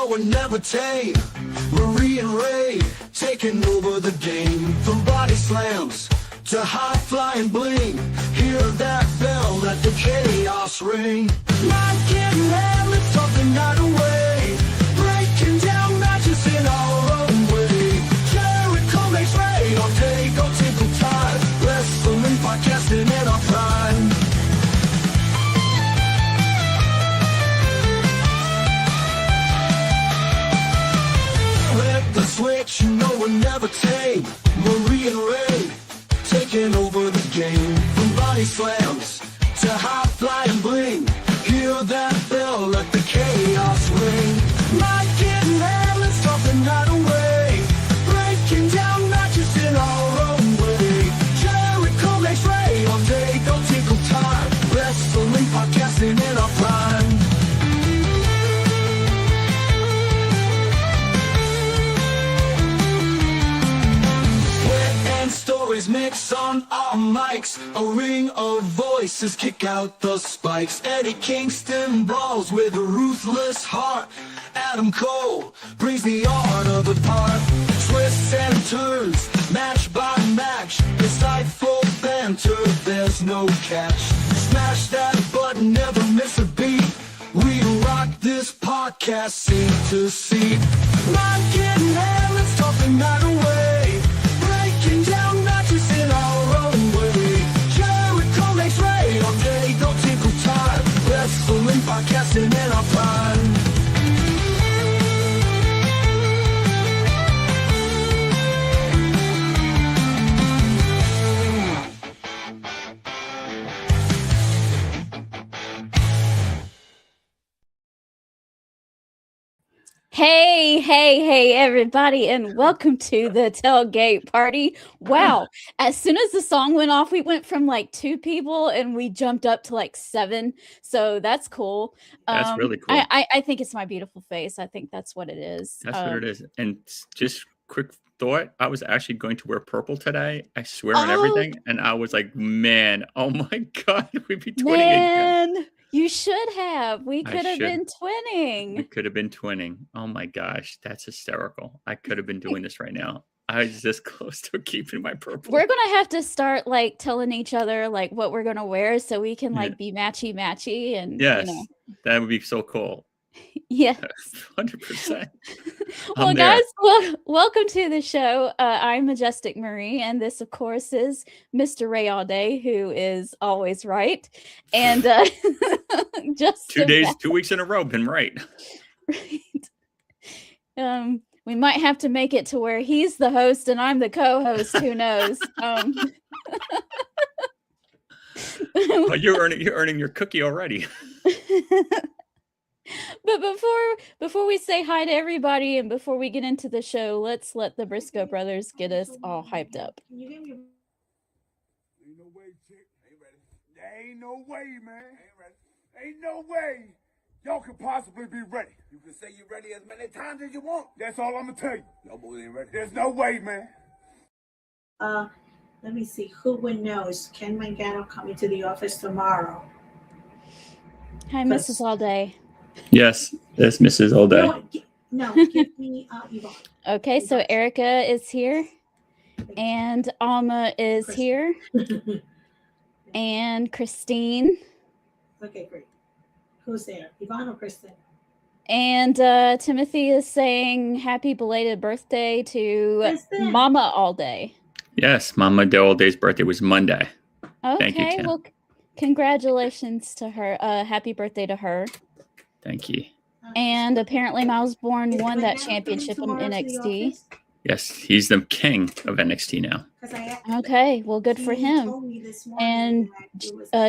will never tame. Marie and Ray taking over the game. From body slams to high-flying bling. Hear that bell, let the chaos ring. Not getting headless, off the night away. Breaking down matches in our own way. Jericho makes rain all day, go tinkle time. Wrestling podcasting in our prime. Flip the switch, you know we'll never tame. Marie and Ray taking over the game. From body slams to high-flying bling. Hear that bell, let the chaos ring. Not getting headless, off the night away. Breaking down matches in our own way. Jericho makes rain all day, go tinkle time. Wrestling podcasting in our prime. Stories mix on our mics. A ring of voices kick out the spikes. Eddie Kingston brawls with a ruthless heart. Adam Cole brings the art of the part. Twists and turns, match by match. Insightful banter, there's no catch. Smash that button, never miss a beat. We rock this podcast scene to seat. Not getting headless, talk the night away. Breaking down matches in our own way. Jericho makes rain all day, go tinkle time. Wrestling podcasting in our prime. Hey, everybody, and welcome to the Tailgate Party. Wow. As soon as the song went off, we went from like 2 people and we jumped up to like 7. So that's cool. That's really cool. I think it's my beautiful face. I think that's what it is. That's what it is. And just quick thought, I was actually going to wear purple today. I swear on everything. And I was like, man, oh my God, we'd be twinning again. You should have. We could have been twinning. We could have been twinning. Oh my gosh, that's hysterical. I could have been doing this right now. I was this close to keeping my purple. We're gonna have to start like telling each other like what we're gonna wear so we can like be matchy and yes, that would be so cool. Yeah, 100%. Well, guys, welcome to the show. I'm Majesic Marie, and this, of course, is Mr. Ray All Day, who is always right. And just 2 weeks in a row, been right. Right. We might have to make it to where he's the host and I'm the co-host. Who knows? Well, you're earning your cookie already. But before we say hi to everybody and before we get into the show, let's let the Briscoe brothers get us all hyped up. Ain't no way, chick. Ain't ready. There ain't no way, man. Ain't ready. Ain't no way y'all could possibly be ready. You can say you're ready as many times as you want. That's all I'm gonna tell you. Y'all boys ain't ready. There's no way, man. Let me see. Who would know? Is Ken Mangano coming to the office tomorrow? Hi, Mrs. All Day. Yes, that's Mrs. All Day. No, give me Yvonne. Okay, so Erica is here, and Alma is here, and Christine. Okay, great. Who's there? Yvonne or Kristen? And Timothy is saying happy belated birthday to Kristen. Mama All Day. Yes, Mama All Day's birthday was Monday. Okay, Thank you, Tim. Well, congratulations to her. Happy birthday to her. Thank you. And apparently Miles Bourne won that championship in NXT. Yes, he's the king of NXT now. Okay, well, good for him. And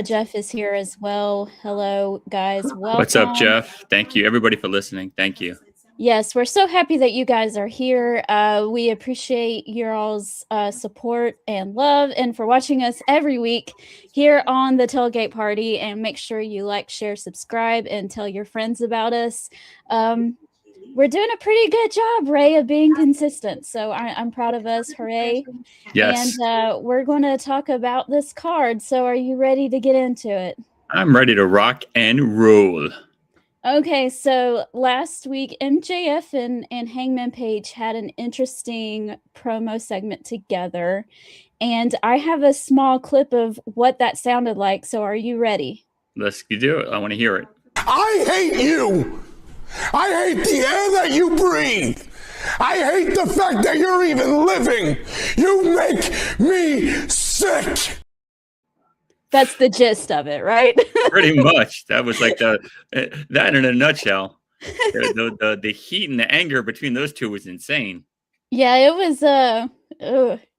Jeff is here as well. Hello, guys. Welcome. What's up, Jeff? Thank you, everybody, for listening. Thank you. Yes, we're so happy that you guys are here. We appreciate your all's support and love and for watching us every week here on the Tailgate Party. And make sure you like, share, subscribe, and tell your friends about us. We're doing a pretty good job, Ray, of being consistent. So I'm proud of us. Hooray. Yes. And we're going to talk about this card. So are you ready to get into it? I'm ready to rock and roll. Okay, so last week MJF and Hangman Page had an interesting promo segment together, and I have a small clip of what that sounded like. So are you ready? Let's do it. I want to hear it. I hate you. I hate the air that you breathe. I hate the fact that you're even living. You make me sick. That's the gist of it, right? Pretty much. That was like that in a nutshell. The heat and the anger between those two was insane. Yeah, it was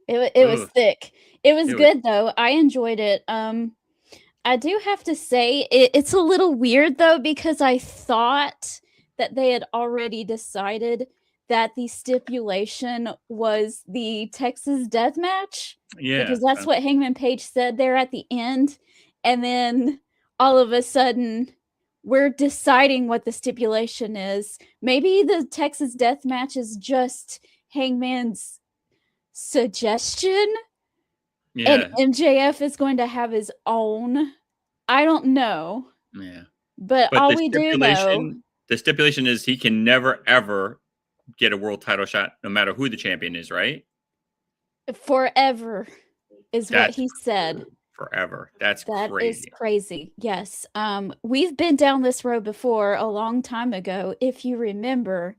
it was thick. It was good though. I enjoyed it. I do have to say it's a little weird though, because I thought that they had already decided that the stipulation was the Texas death match. Yeah. Because that's what Hangman Page said there at the end. And then all of a sudden we're deciding what the stipulation is. Maybe the Texas death match is just Hangman's suggestion. Yeah. And MJF is going to have his own. I don't know. Yeah. But all we do know. The stipulation is he can never, ever get a world title shot, no matter who the champion is, right? Forever is what he said. Forever. That is crazy. Yes. We've been down this road before a long time ago. If you remember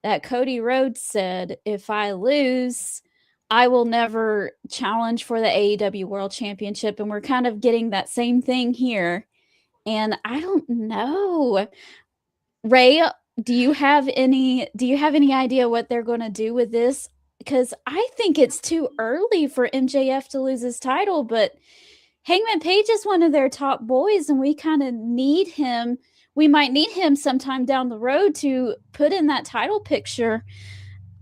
that Cody Rhodes said, if I lose, I will never challenge for the AEW World Championship. And we're kind of getting that same thing here. And I don't know. Ray, do you have any idea what they're going to do with this? Because I think it's too early for MJF to lose his title, but Hangman Page is one of their top boys, and we kind of need him. We might need him sometime down the road to put in that title picture.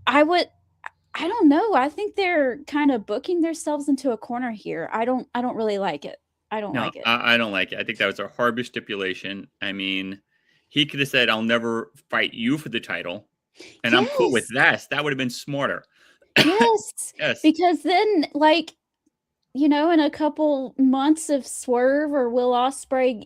I don't know. I think they're kind of booking themselves into a corner here. I don't really like it. I don't like it. I don't like it. I think that was a horrible stipulation. I mean, he could have said, I'll never fight you for the title. And I'm cool with that. That would have been smarter. Yes. Yes. Because then, like, in a couple months of Swerve or Will Ospreay,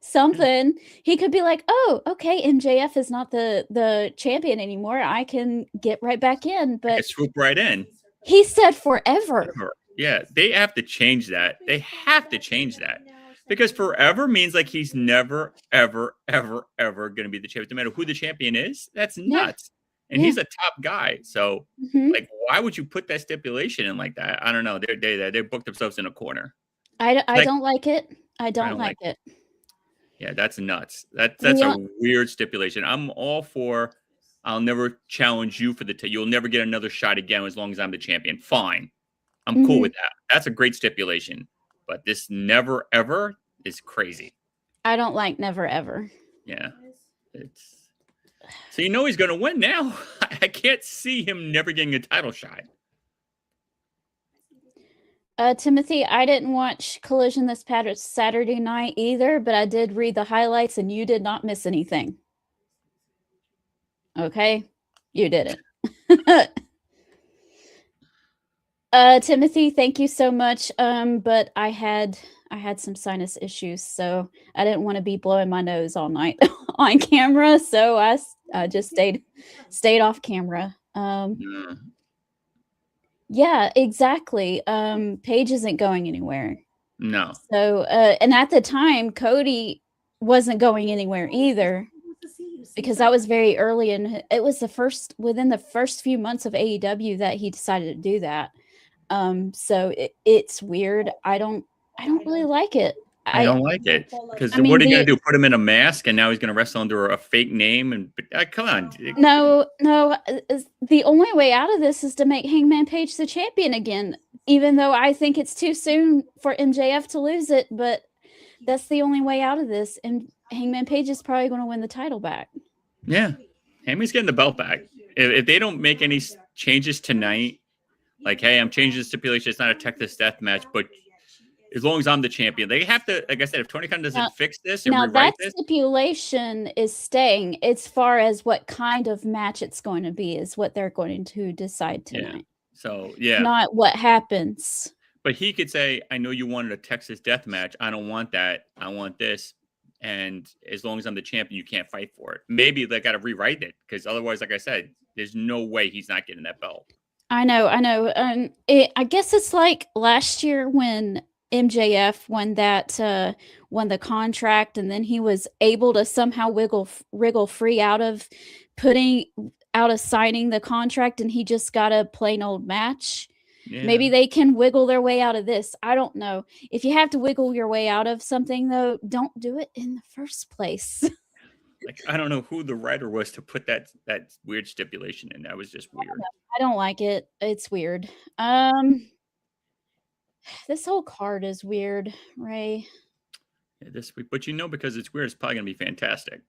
something, he could be like, oh, okay, MJF is not the champion anymore. I can get right back in. But swoop right in. He said forever. Yeah, they have to change that. They have to change that. Because forever means like he's never, ever, ever, ever going to be the champion. No matter who the champion is, that's nuts. And he's a top guy. So, like, why would you put that stipulation in like that? I don't know. They booked themselves in a corner. I don't like it. I don't like it. Yeah, that's nuts. That's a weird stipulation. I'm all for, I'll never challenge you for the you'll never get another shot again as long as I'm the champion. Fine. I'm cool with that. That's a great stipulation. But this never, ever is crazy. I don't like never, ever. Yeah. So he's going to win now. I can't see him never getting a title shot. Timothy, I didn't watch Collision this past Saturday night either, but I did read the highlights and you did not miss anything. Okay? You didn't. Timothy, thank you so much. But I had some sinus issues, so I didn't want to be blowing my nose all night on camera, so I just stayed off camera. Yeah, exactly. Paige isn't going anywhere. No. So, and at the time, Cody wasn't going anywhere either, because that was very early, and it was within the first few months of AEW that he decided to do that. So it's weird. I don't really like it. I don't like it because what are you going to do? Put him in a mask and now he's going to wrestle under a fake name? And come on. No. The only way out of this is to make Hangman Page the champion again, even though I think it's too soon for MJF to lose it. But that's the only way out of this. And Hangman Page is probably going to win the title back. Yeah. Hangman's getting the belt back. If they don't make any changes tonight, like, hey, I'm changing the stipulation. It's not a Texas death match, but as long as I'm the champion, they have to, like I said, if Tony Khan doesn't fix this and rewrite this. That stipulation is staying as far as what kind of match it's going to be is what they're going to decide tonight. Yeah. So, yeah. Not what happens. But he could say, I know you wanted a Texas death match. I don't want that. I want this. and as long as I'm the champion, you can't fight for it. Maybe they got to rewrite it, because otherwise, like I said, there's no way he's not getting that belt. I know. I guess it's like last year when MJF won the contract, and then he was able to somehow wriggle free out of signing the contract, and he just got a plain old match. Yeah. Maybe they can wiggle their way out of this. I don't know. If you have to wiggle your way out of something, though, don't do it in the first place. Like, I don't know who the writer was to put that weird stipulation in. That was just weird. I don't like it. It's weird. This whole card is weird, Ray. Yeah, this week, but because it's weird, it's probably gonna be fantastic.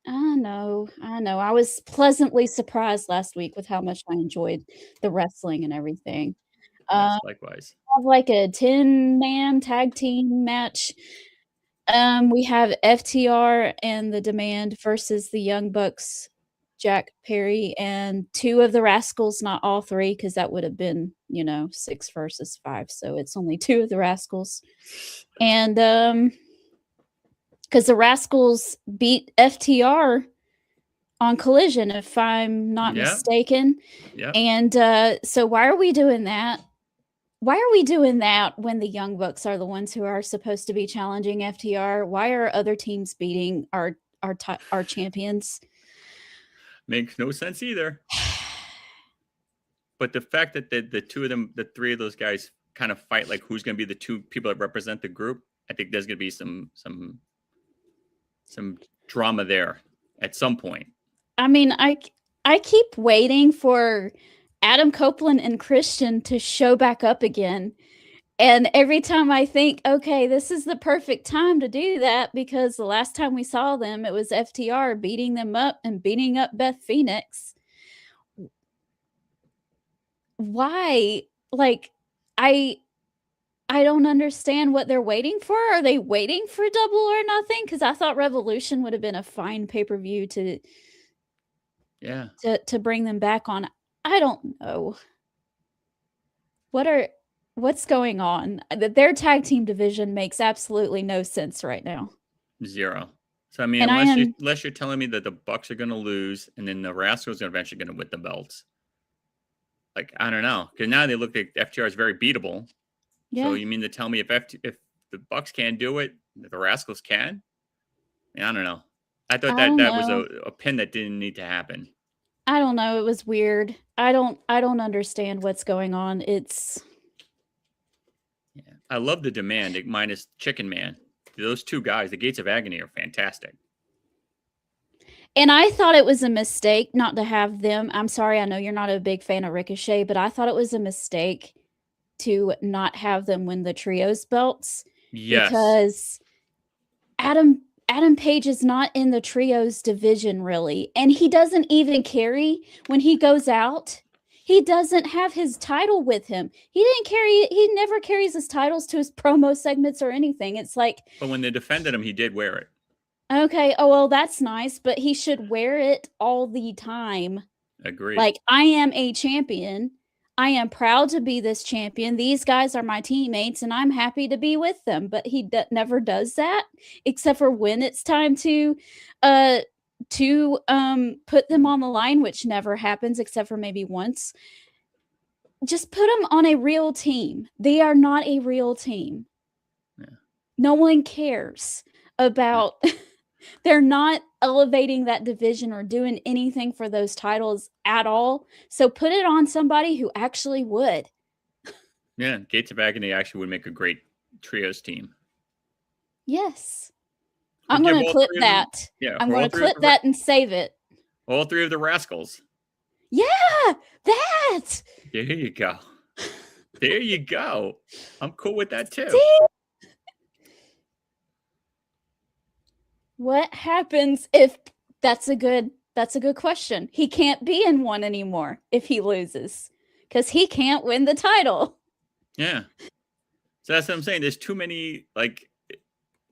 I know. I was pleasantly surprised last week with how much I enjoyed the wrestling and everything. Yes, likewise. Have like a 10-man tag team match. We have FTR and the Demand versus the Young Bucks, Jack Perry, and 2 of the Rascals, not all 3, because that would have been, 6 versus 5. So it's only 2 of the Rascals. And because the Rascals beat FTR on Collision, if I'm not mistaken. Yeah. And so why are we doing that? Why are we doing that when the Young Bucks are the ones who are supposed to be challenging FTR? Why are other teams beating our champions? Makes no sense either. But the fact that the 2 of them, the 3 of those guys kind of fight like who's going to be the 2 people that represent the group, I think there's going to be some drama there at some point. I mean, I keep waiting for Adam Copeland and Christian to show back up again. And every time I think, okay, this is the perfect time to do that, because the last time we saw them, it was FTR beating them up and beating up Beth Phoenix. Why? Like, I don't understand what they're waiting for. Are they waiting for Double or Nothing? Because I thought Revolution would have been a fine pay-per-view to bring them back on. I don't know. What's going on? Their tag team division makes absolutely no sense right now. 0. So I mean, unless you're telling me that the Bucks are going to lose and then the Rascals are eventually going to win the belts. Like, I don't know, because now they look like FTR is very beatable. Yeah. So you mean to tell me if the Bucks can't do it, the Rascals can? I mean, I don't know. I thought that was a pin that didn't need to happen. I don't know. It was weird. I don't understand what's going on. I love the Demand minus Chicken Man. Those 2 guys, the Gates of Agony, are fantastic. And I thought it was a mistake not to have them. I'm sorry, I know you're not a big fan of Ricochet, but I thought it was a mistake to not have them win the trios belts. Yes. Because Adam Page is not in the trios division, really. And he doesn't even carry when he goes out. He doesn't have his title with him. He never carries his titles to his promo segments or anything. It's like... But when they defended him, he did wear it. Okay. Oh, well, that's nice. But he should wear it all the time. Agreed. Like, I am a champion. I am proud to be this champion. These guys are my teammates, and I'm happy to be with them. But he never does that, except for when it's time to put them on the line, which never happens except for maybe once. Just put them on a real team. They are not a real team. Yeah. No one cares about... They're not elevating that division or doing anything for those titles at all. So put it on somebody who actually would. Yeah, Gates of Agony actually would make a great trios team. Yes. I'm going to clip that. Yeah, I'm going to clip that and save it. All 3 of the Rascals. Yeah, that. There you go. There you go. I'm cool with that too. See? What happens if that's a good question. He can't be in one anymore if he loses, because he can't win the title. Yeah. So that's what I'm saying. There's too many, like,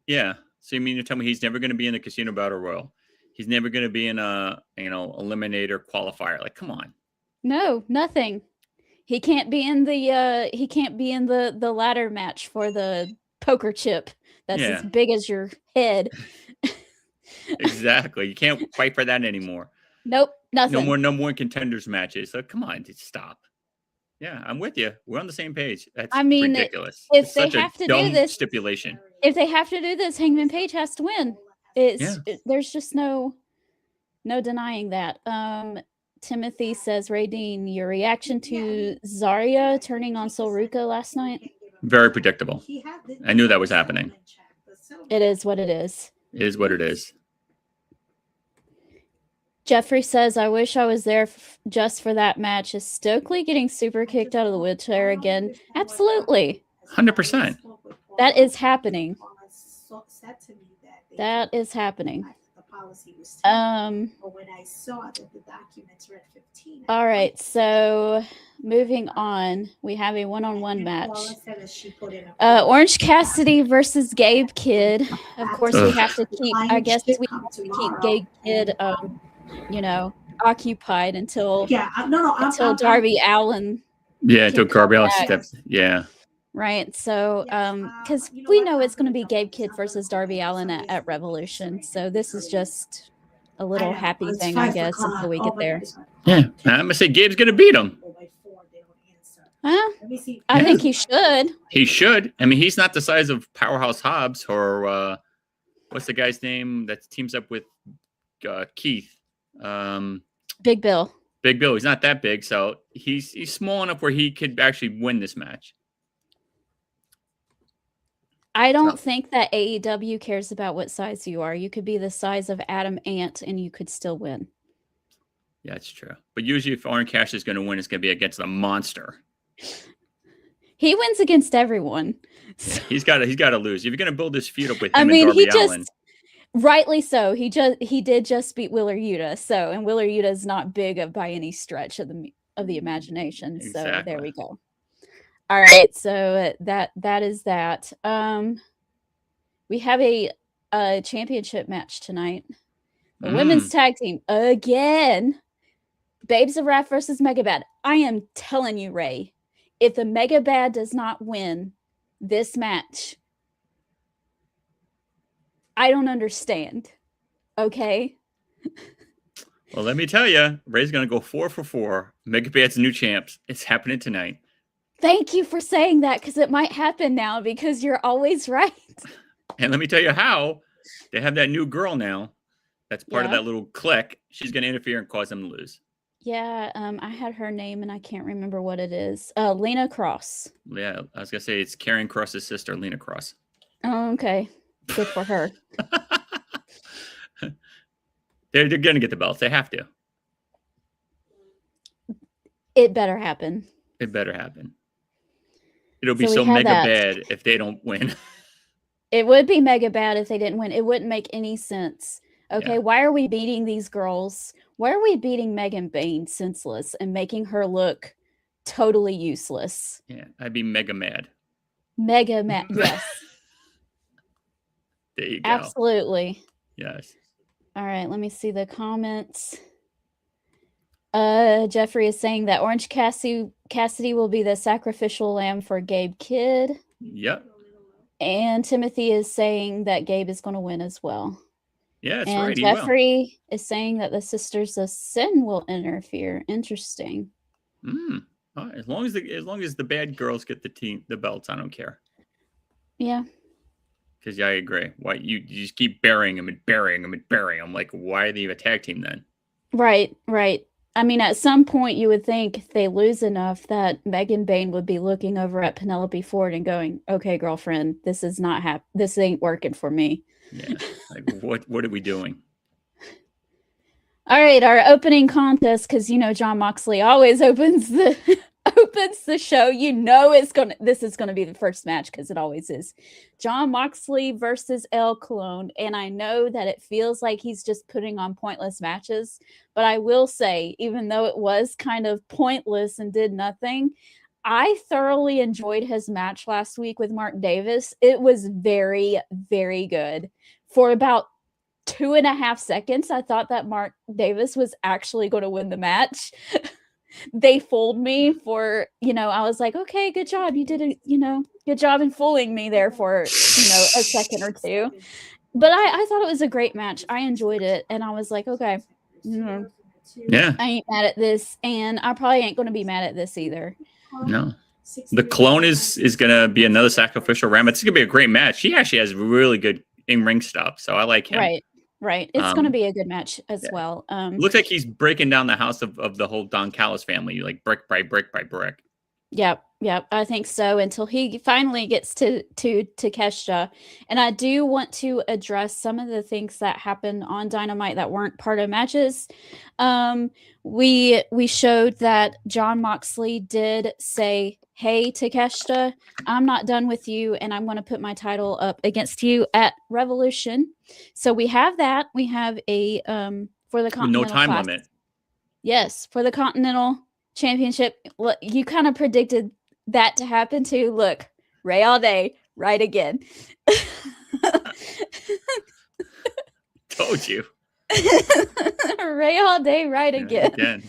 yeah. So you mean to tell me he's never going to be in the Casino Battle Royal? He's never going to be in a, eliminator qualifier. Like, come on. No, nothing. He can't be in the ladder match for the poker chip that's as big as your head. Exactly. You can't fight for that anymore. Nope, nothing. No more number one contenders matches. So come on, just stop. Yeah, I'm with you. We're on the same page. That's ridiculous. If It's they such a have to dumb do this, stipulation. if they have to do this, Hangman Page has to win. There's just no denying that. Timothy says, Ray Dean, your reaction to Zarya turning on Sol Ruka last night? Very predictable. I knew that was happening. It is what it is. It is what it is. Jeffrey says, I wish I was there just for that match. Is Stokely getting super kicked out of the wheelchair again? Absolutely. 100%. That is happening. That is happening. All right, so moving on, we have a one-on-one match. Orange Cassidy versus Gabe Kidd. Of course, we have to keep. I guess we have to keep Gabe Kidd, occupied until Darby Allin. Yeah, until Darby Allin steps. Yeah. Right. So, because we know it's going to be Gabe Kidd versus Darby Allin at Revolution. So this is just a little happy thing, I guess, until we get there. Yeah. I'm going to say Gabe's going to beat him. Huh? I think he should. He should. I mean, he's not the size of Powerhouse Hobbs or what's the guy's name that teams up with Keith? Big Bill. Big Bill. He's not that big. So he's small enough where he could actually win this match. I don't think that AEW cares about what size you are. You could be the size of Adam Ant and you could still win. Yeah, that's true. But usually if Orange Cassidy is going to win, it's going to be against a monster. He wins against everyone. Yeah, he's got to lose. If you're going to build this feud up with him and Darby Allin. Rightly so. He did just beat Willer Yuta. So, and Willer Yuta is not big by any stretch of the imagination. Exactly. So there we go. All right, so that is that. We have a championship match tonight. The women's tag team again. Babes of Wrath versus Megabad. I am telling you, Ray, if the Megabad does not win this match, I don't understand. Okay. Well, let me tell you, Ray's going to go 4 for 4. Megabad's new champs. It's happening tonight. Thank you for saying that, because it might happen now, because you're always right. And let me tell you how. They have that new girl now. That's part of that little clique. She's going to interfere and cause them to lose. Yeah, I had her name and I can't remember what it is. Lena Cross. Yeah, I was going to say it's Karrion Kross's sister, Lena Cross. Oh, okay. Good for her. They're going to get the belts. They have to. It better happen. It better happen. It'll be so mega bad if they don't win. It would be mega bad if they didn't win. It wouldn't make any sense. Okay, why are we beating these girls? Why are we beating Megan Bain senseless and making her look totally useless? Yeah, I'd be mega mad. Mega mad, yes. There you go. Absolutely. Yes. All right, let me see the comments. Jeffrey is saying that Orange Cassidy will be the sacrificial lamb for Gabe Kidd. Yep. And Timothy is saying that Gabe is going to win as well. Yeah, that's and right. Jeffrey is saying that the Sisters of Sin will interfere. Interesting. As long as the bad girls get the belts, I don't care. Yeah. Because I agree. Why you just keep burying them and burying them and burying them? Like, why are they a tag team then? Right. I mean, at some point, you would think if they lose enough that Megan Bain would be looking over at Penelope Ford and going, "Okay, girlfriend, this is not this ain't working for me." Yeah, like what are we doing? All right, our opening contest, because Jon Moxley always opens the show. This is gonna be the first match because it always is. Jon Moxley versus El Colon, and I know that it feels like he's just putting on pointless matches, but I will say, even though it was kind of pointless and did nothing, I thoroughly enjoyed his match last week with Mark Davis. It was very, very good. For about 2.5 seconds, I thought that Mark Davis was actually going to win the match. They fooled me for, I was like, okay, good job. You did it, good job in fooling me there for, a second or two. But I thought it was a great match. I enjoyed it, and I was like, okay, Yeah. I ain't mad at this, and I probably ain't going to be mad at this either. No. The clone is going to be another sacrificial ram. It's going to be a great match. He actually has really good in-ring stuff, so I like him. Right. It's going to be a good match as well. Looks like he's breaking down the house of the whole Don Callis family, like brick by brick by brick. Yep, I think so, until he finally gets to Takeshita. And I do want to address some of the things that happened on Dynamite that weren't part of matches. We showed that Jon Moxley did say, "Hey, Takeshita, I'm not done with you, and I'm going to put my title up against you at Revolution." So we have that. We have a for the Continental no time class. limit. Yes, for the Continental Championship. Look, you kind of predicted that to happen too. Look, Ray all day, right again. Told you. Ray all day, right again. Again.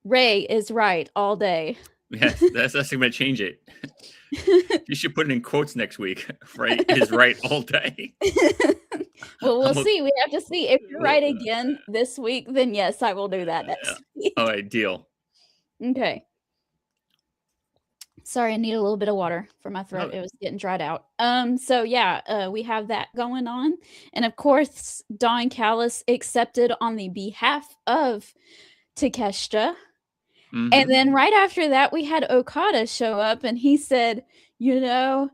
Ray is right all day. Yes, that's going to change it. You should put it in quotes next week. Ray is right all day. Well, we'll see. We have to see. If you're right again this week, then yes, I will do that next week. All right, deal. Okay. Sorry, I need a little bit of water for my throat. It was getting dried out. So yeah, we have that going on. And of course, Don Callis accepted on the behalf of Takeshita. Mm-hmm. And then right after that, we had Okada show up, and he said, Kyle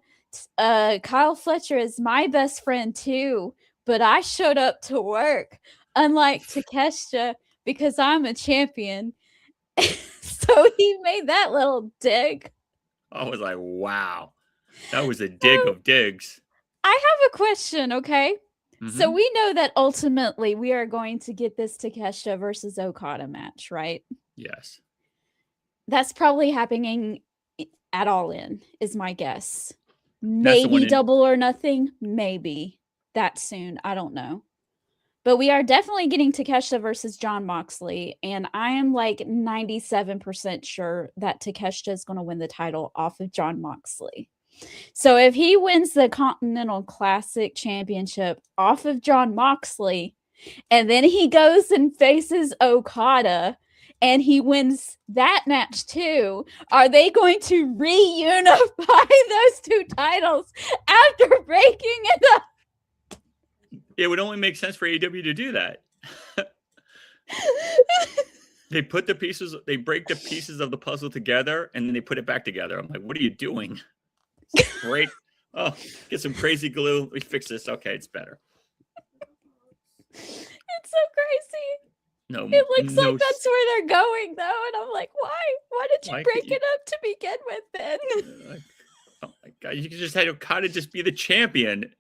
Fletcher is my best friend too, but I showed up to work, unlike Takeshita, because I'm a champion. So he made that little dig. I was like, wow. That was a dig of digs. I have a question, okay? Mm-hmm. So we know that ultimately we are going to get this Takeshita versus Okada match, right? Yes. That's probably happening at All In, is my guess. Maybe Double or Nothing. Maybe that soon. I don't know. But we are definitely getting Takeshita versus Jon Moxley. And I am like 97% sure that Takeshita is going to win the title off of Jon Moxley. So if he wins the Continental Classic Championship off of Jon Moxley, and then he goes and faces Okada, and he wins that match too, are they going to reunify those two titles after breaking it up? It would only make sense for AEW to do that. They break the pieces of the puzzle together, and then they put it back together. I'm like, what are you doing? Great. Oh, get some crazy glue. We fix this. Okay, it's better. It's so crazy. No, it looks like that's where they're going, though, and I'm like, why? Why did you break it up to begin with, then? Oh my god! You could just have Okada just be the champion,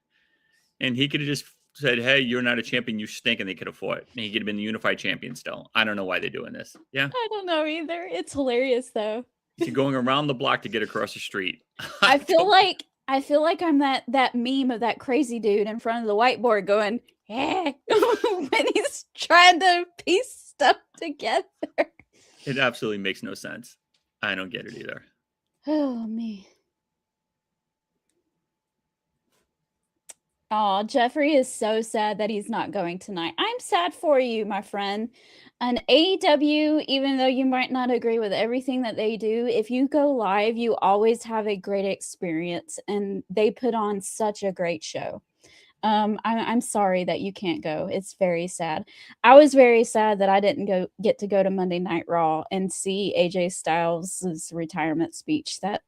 and he could have just said, "Hey, you're not a champion. You stink," and they could have fought. And he could have been the unified champion still. I don't know why they're doing this. Yeah, I don't know either. It's hilarious, though. He's going around the block to get across the street. I feel like I'm that meme of that crazy dude in front of the whiteboard going, "Yeah," when he's trying to piece stuff together. It absolutely makes no sense. I don't get it either. Oh, me. Oh, Jeffrey is so sad that he's not going tonight. I'm sad for you, my friend. An AEW, even though you might not agree with everything that they do, if you go live, you always have a great experience, and they put on such a great show. I'm sorry that you can't go. It's very sad. I was very sad that I didn't get to go to Monday Night Raw and see AJ Styles' retirement speech. That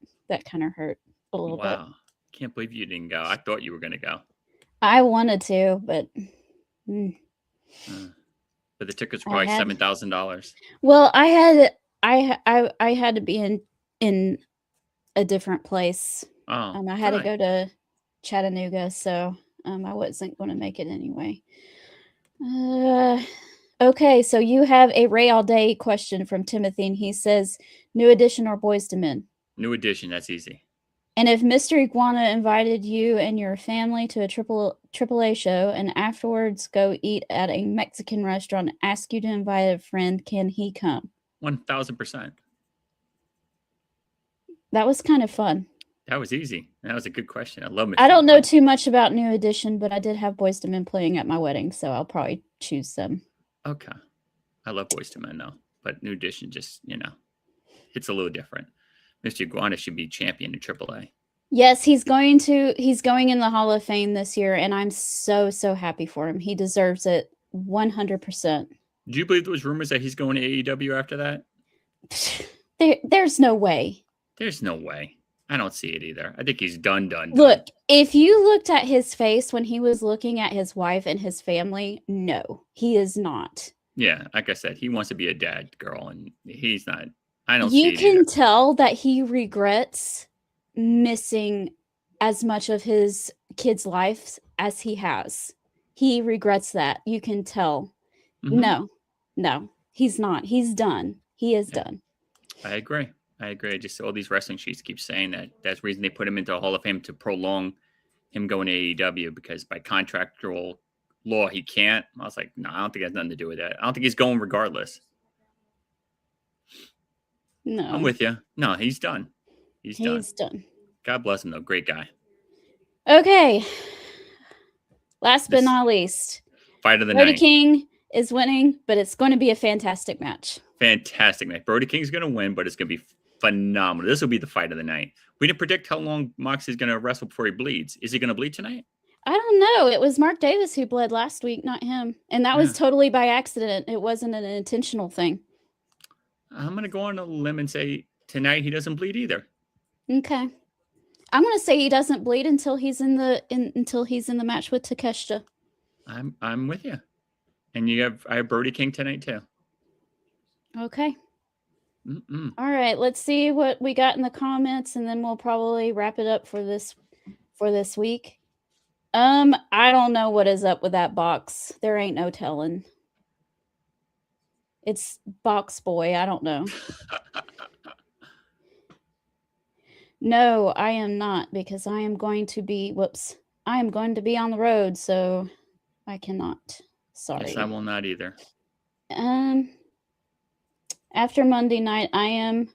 kind of hurt a little bit. Wow. Can't believe you didn't go. I thought you were going to go. I wanted to, but but the tickets were like $7,000. Well, I had to be in a different place. Oh, I had to go to Chattanooga, so I wasn't going to make it anyway. Okay, so you have a Ray All Day question from Timothy, and he says, "New Edition or Boys to Men?" New Edition. That's easy. And if Mr. Iguana invited you and your family to a AAA show and afterwards go eat at a Mexican restaurant and ask you to invite a friend, can he come? 1,000%. That was kind of fun. That was easy. That was a good question. I love. I don't know too much about New Edition, but I did have Boyz II Men playing at my wedding, so I'll probably choose them. Okay. I love Boyz II Men though, but New Edition just, it's a little different. Mr. Iguana should be champion in AAA. Yes, he's going in the Hall of Fame this year, and I'm so happy for him. He deserves it 100%. Do you believe those rumors that he's going to AEW after that? There's no way. There's no way. I don't see it either. I think he's done. Look, if you looked at his face when he was looking at his wife and his family, no, he is not. Yeah, like I said, he wants to be a dad, girl, and he's not. I don't see it. You can tell that he regrets missing as much of his kid's life as he has. He regrets that. You can tell. Mm-hmm. No, he's not. He's done. He is done. I agree. Just all these wrestling sheets keep saying that. That's the reason they put him into the Hall of Fame, to prolong him going to AEW, because by contractual law, he can't. I was like, no, I don't think it has nothing to do with that. I don't think he's going regardless. No. I'm with you. No, he's done. He's done. God bless him, though. Great guy. Okay. Last but not least, fight of the Brody night. King is winning, but it's going to be a fantastic match. Fantastic match. Brody King's going to win, but it's going to be phenomenal. This will be the fight of the night. We didn't predict how long Moxie's going to wrestle before he bleeds. Is he going to bleed tonight? I don't know. It was Mark Davis who bled last week, not him. And that was totally by accident. It wasn't an intentional thing. I'm going to go on a limb and say tonight he doesn't bleed either. Okay. I'm going to say he doesn't bleed until he's in the match with Takeshita. I'm with you. And I have Brody King tonight too. Okay. Mm-mm. All right. Let's see what we got in the comments, and then we'll probably wrap it up for this week. I don't know what is up with that box. There ain't no telling. It's Box Boy. I don't know. No, I am not, because I am going to be on the road, so I cannot. Sorry. Yes, I will not either. After Monday night, I am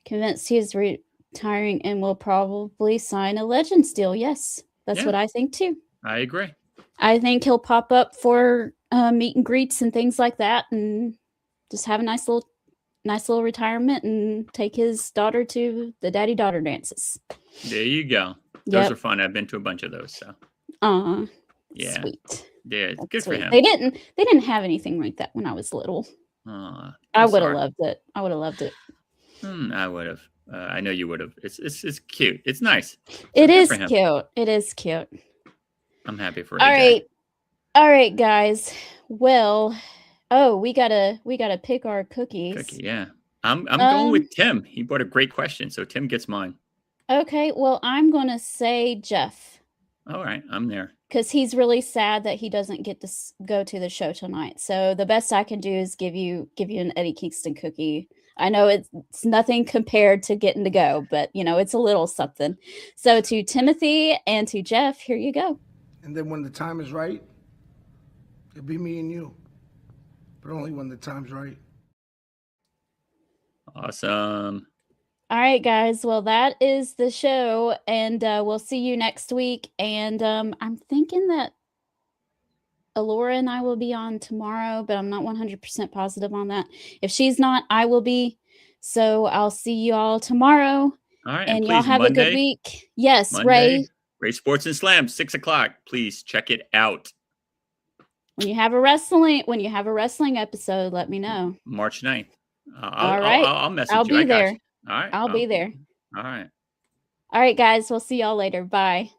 convinced he is retiring and will probably sign a Legends deal. Yes, that's what I think too. I agree. I think he'll pop up for meet and greets and things like that, and just have a nice little retirement and take his daughter to the daddy-daughter dances. There you go. Those are fun. I've been to a bunch of those. So. Yeah. Sweet. Yeah, That's good sweet. for him. They didn't have anything like that when I was little. I would have loved it. I would have loved it. I would have. I know you would have. It's cute. It's nice. It is cute. It is cute. I'm happy for AJ. All right, guys. Well, we gotta pick our cookies. Yeah. I'm going with Tim. He brought a great question, so Tim gets mine. Okay. Well, I'm gonna say Jeff. All right, I'm there. Because he's really sad that he doesn't get to go to the show tonight. So the best I can do is give you an Eddie Kingston cookie. I know it's nothing compared to getting to go, but it's a little something. So to Timothy and to Jeff, here you go. And then when the time is right, it'll be me and you. But only when the time's right. Awesome. All right, guys. Well, that is the show, and we'll see you next week. And I'm thinking that Alora and I will be on tomorrow, but I'm not 100% positive on that. If she's not, I will be. So I'll see you all tomorrow. All right, and y'all have Monday, a good week. Yes, Monday, Ray Sports and Slam, 6:00. Please check it out. When you have a wrestling episode, let me know. March 9th. All right. I'll message you. I'll be there. All right. I'll be there. All right. All right, guys. We'll see y'all later. Bye.